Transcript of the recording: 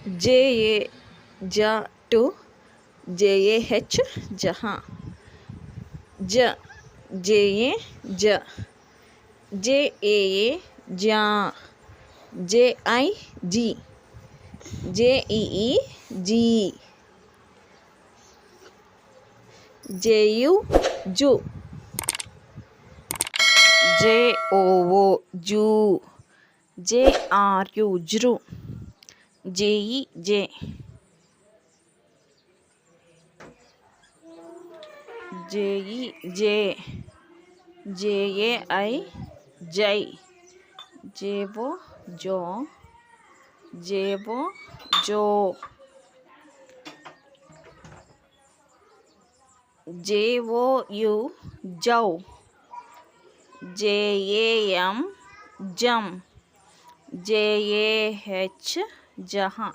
JA ja to JAH jaha. Ja JA ja. JAA ja. JIG JEE G. JU ju. JOO ju. JRU jru. JE J. JE J. JAI jai. JO jo. JO jo. JOU jau. JAM jam. JAH jaha.